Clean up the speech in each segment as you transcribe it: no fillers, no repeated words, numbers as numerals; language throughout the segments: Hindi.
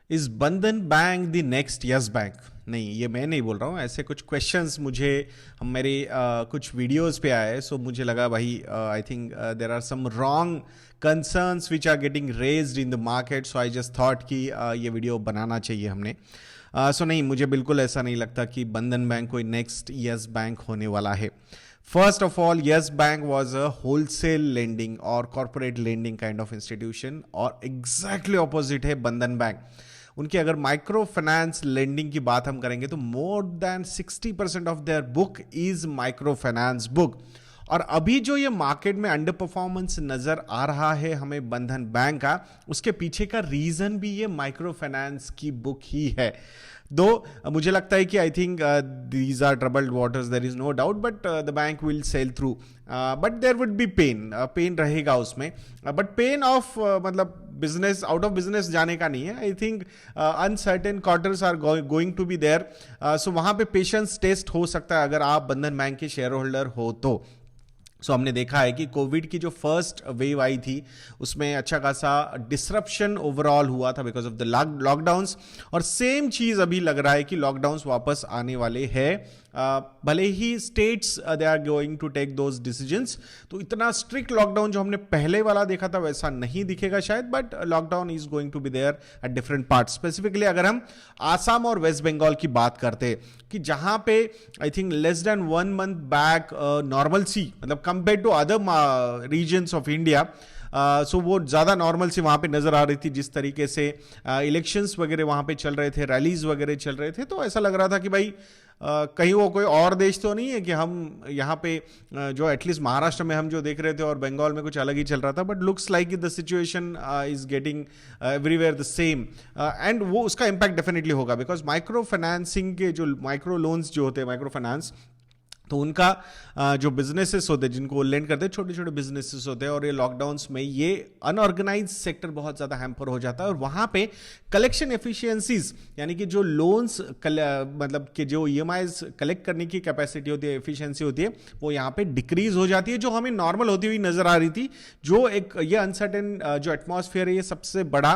इज बंधन bank the next yes bank? नहीं, ये मैं नहीं बोल रहा हूँ, ऐसे कुछ क्वेश्चंस मुझे मेरे कुछ वीडियोस पे आए, सो मुझे लगा भाई I think there are some wrong concerns which are getting raised in the market, so I just thought कि ये वीडियो बनाना चाहिए हमने। सो नहीं, मुझे बिल्कुल ऐसा नहीं लगता कि बंधन बैंक कोई नेक्स्ट यस बैंक होने वाला है। First of all, Yes Bank was a wholesale lending or corporate lending kind of institution, और exactly opposite है बंधन बैंक। उनकी अगर माइक्रो फाइनेंस लेंडिंग की बात हम करेंगे तो more than 60% of their book is micro finance book. और अभी जो ये मार्केट में अंडर परफॉर्मेंस नजर आ रहा है हमें बंधन बैंक का, उसके पीछे का रीजन भी ये माइक्रो फाइनेंस की बुक ही है। दो मुझे लगता है कि I think these are troubled waters, there is no doubt, but the bank will sail through, but there would be pain रहेगा उसमें, बट पेन ऑफ मतलब बिजनेस आउट ऑफ बिजनेस जाने का नहीं है। I think uncertain quarters are going to be there, so वहां पे पेशेंस टेस्ट हो सकता है अगर आप बंधन बैंक के शेयर होल्डर हो तो। सो हमने देखा है कि कोविड की जो फर्स्ट वेव आई थी उसमें अच्छा खासा डिसरप्शन ओवरऑल हुआ था बिकॉज ऑफ द लॉकडाउन्स, और सेम चीज अभी लग रहा है कि लॉकडाउन्स वापस आने वाले हैं। भले ही states they are going to take those decisions, तो इतना स्ट्रिक्ट लॉकडाउन जो हमने पहले वाला देखा था वैसा नहीं दिखेगा शायद, but lockdown is going to be there at different part. Specifically अगर हम आसाम और वेस्ट बंगाल की बात करते हैं कि जहां पे I think less than 1 month back normal सी, मतलब compare to other regions of India, so वो ज़्यादा नॉर्मल सी वहाँ पे नज़र आ रही थी। जिस तरीके से इलेक्शंस वगैरह वहाँ पे चल रहे थे, रैलीज वगैरह चल रहे थे, तो ऐसा लग रहा था कि भाई कहीं वो कोई और देश तो नहीं है कि हम यहाँ पे जो एटलीस्ट महाराष्ट्र में हम जो देख रहे थे और बंगाल में कुछ अलग ही चल रहा था, but looks like the situation is getting everywhere the same, and वो उसका इम्पैक्ट डेफिनेटली होगा बिकॉज माइक्रो फाइनेंसिंग के जो माइक्रो लोन्स जो होते हैं, माइक्रो फाइनेंस, तो उनका जो बिजनेसेस होते हैं जिनको लेंड करते हैं, छोटे छोटे बिजनेसेस होते हैं, और ये लॉकडाउन्स में ये अनऑर्गेनाइज सेक्टर बहुत ज़्यादा हैम्पर हो जाता है, और वहाँ पे कलेक्शन एफिशिएंसीज यानी कि जो लोन्स मतलब कि जो ईएमआईज कलेक्ट करने की कैपेसिटी होती है, एफिशिएंसी होती है, वो यहाँ पे डिक्रीज हो जाती है, जो हमें नॉर्मल होती हुई नजर आ रही थी। जो एक ये अनसर्टेन जो एटमॉस्फेयर है, ये सबसे बड़ा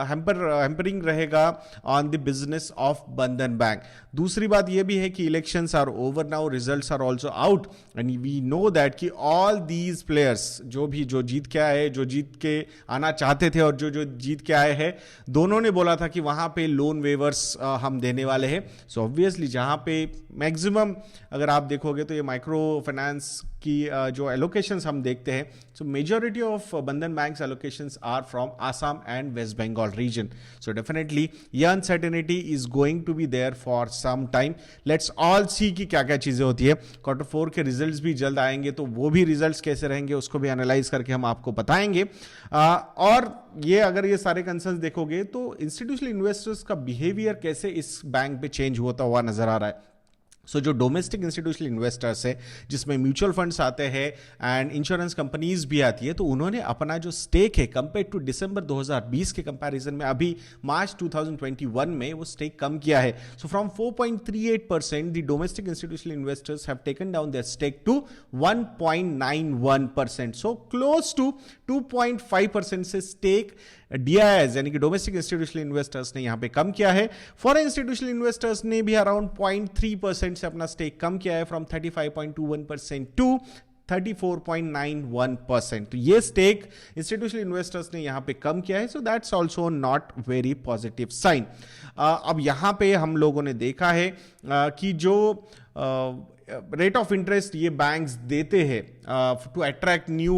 हैम्परिंग रहेगा on the business of Bandhan bank. दूसरी बात ये भी है कि elections are over now, results are also out and we know that कि all these players जो जीत के आए, जो जीत के आना चाहते थे और जो जीत के आए हैं, दोनों ने बोला था कि वहां पे लोन वेवर्स हम देने वाले हैं। सो ऑब्वियसली जहां पे मैक्सिमम अगर आप देखोगे तो ये माइक्रो फाइनेंस की जो एलोकेशंस हम देखते हैं, so majority of Bandhan banks allocations are from Assam and West Bengal region. So definitely ये uncertainty is going to be there for some time. Let's all see कि क्या क्या चीजें होती है। क्वार्टर 4 के रिजल्ट्स भी जल्द आएंगे, तो वो भी रिजल्ट्स कैसे रहेंगे उसको भी एनालाइज करके हम आपको बताएंगे। और ये अगर ये सारे कंसर्न्स देखोगे तो इंस्टीट्यूशनल इन्वेस्टर्स का बिहेवियर कैसे इस बैंक पे चेंज होता हुआ नजर आ रहा है। सो जो डोमेस्टिक इंस्टीट्यूशनल इन्वेस्टर्स है, जिसमें म्यूचुअल फंड्स आते हैं एंड इंश्योरेंस कंपनीज भी आती है, तो उन्होंने अपना जो स्टेक है कंपेयर टू दिसंबर 2020 के कंपैरिजन में अभी मार्च 2021 में वो स्टेक कम किया है। So from 4.38% the domestic institutional investors have taken down their stake to 1.91%, so close to 2.5% से स्टेक डीआईएस यानी कि डोमेस्टिक इंस्टीट्यूशनल इन्वेस्टर्स ने यहां पे कम किया है। फॉरेन इंस्टीट्यूशनल इन्वेस्टर्स ने भी अराउंड 0.3% से अपना स्टेक कम किया है, फ्रॉम 35.21% टू 34.91%। तो ये स्टेक इंस्टीट्यूशनल इन्वेस्टर्स ने यहां पे कम किया है, so that's also not very positive sign. अब यहां पे हम लोगों ने देखा है कि जो रेट ऑफ इंटरेस्ट ये बैंक्स देते हैं to attract new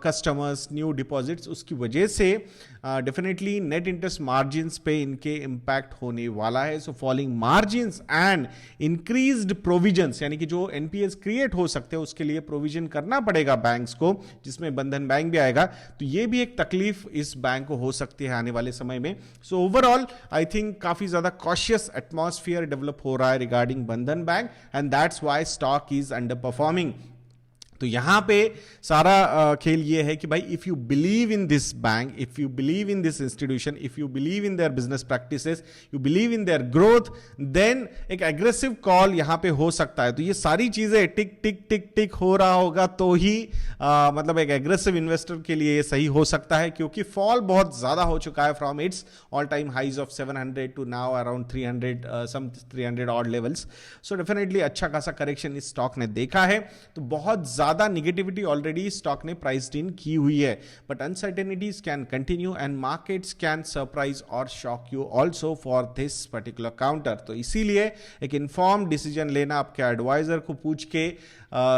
customers, new deposits, उसकी वजह से डेफिनेटली नेट इंटरेस्ट मार्जिन्स पे इनके इम्पैक्ट होने वाला है। So falling margins and increased provisions, यानी कि जो एनपीएस क्रिएट हो सकते हैं उसके लिए प्रोविजन करना पड़ेगा बैंक्स को, जिसमें बंधन बैंक भी आएगा, तो ये भी एक तकलीफ इस बैंक को हो सकती है आने वाले समय में। सो ओवरऑल आई थिंक काफी ज्यादा कॉशियस एटमॉस्फेयर डेवलप हो रहा है regarding Bandhan bank, and that's why stock is underperforming. तो यहां पे सारा खेल ये है कि भाई if you believe in this bank, if you believe in this institution, if you believe in their business practices, you believe in their growth, then एक एग्रेसिव कॉल यहां पे हो सकता है। तो ये सारी चीजें टिक टिक टिक टिक हो रहा होगा तो ही मतलब एक एग्रेसिव इन्वेस्टर के लिए ये सही हो सकता है, क्योंकि फॉल बहुत ज्यादा हो चुका है from its all time highs of 700 to now around 300 some 300 odd levels. So definitely अच्छा खासा करेक्शन इस स्टॉक ने देखा है। तो बहुत ज्यादा निगेटिविटी ऑलरेडी स्टॉक ने प्राइस्ड इन की हुई है, but uncertainties can continue and markets can surprise और shock you also for this particular counter. तो इसीलिए एक इन्फॉर्म डिसीजन लेना, आपके एडवाइजर को पूछ के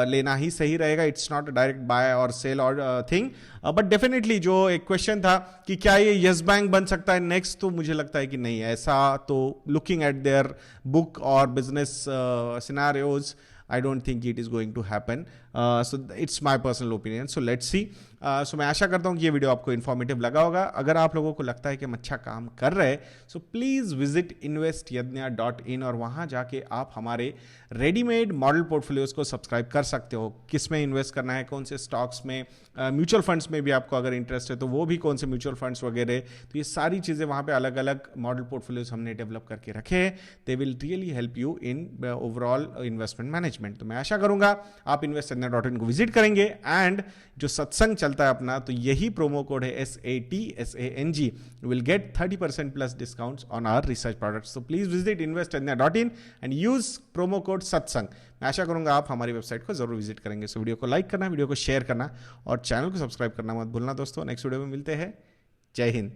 लेना ही सही रहेगा। इट्स नॉट डायरेक्ट बाय और सेल और थिंग, बट डेफिनेटली जो एक क्वेश्चन था कि क्या ये यस बैंक बन सकता है नेक्स्ट, तो मुझे लगता है कि नहीं, ऐसा तो लुकिंग एट देयर बुक और business scenarios I don't think it is going to happen. So it's my personal opinion. So let's see. So मैं आशा करता हूँ कि ये वीडियो आपको इन्फॉर्मेटिव लगा होगा। अगर आप लोगों को लगता है कि हम अच्छा काम कर रहे हैं, सो प्लीज़ विजिट investYadnya.in और वहाँ जाके आप हमारे रेडीमेड मॉडल पोर्टफोलियोज को सब्सक्राइब कर सकते हो। किस में इन्वेस्ट करना है, कौन से स्टॉक्स में, म्यूचुअल फंड्स में भी आपको अगर इंटरेस्ट है तो वो भी कौन से म्यूचुअल फंड्स वगैरह, तो ये सारी चीज़ें वहाँ पे अलग अलग मॉडल पोर्टफोलियोज हमने डेवलप करके रखे हैं। They will really help you in overall investment management. तो मैं आशा करूँगा आप investYadnya.in को विजिट करेंगे, एंड जो सत्संग चलता है अपना, तो यही प्रोमो कोड है SATSANG, you will get 30% plus discounts on our research products. तो please visit investYadnya.in and use promo code Satsang. मैं आशा करूंगा आप हमारी वेबसाइट को जरूर विजिट करेंगे। सो वीडियो को लाइक करना, वीडियो को शेयर करना और चैनल को सब्सक्राइब करना मत भूलना दोस्तों। नेक्स्ट वीडियो में मिलते हैं। जय हिंद।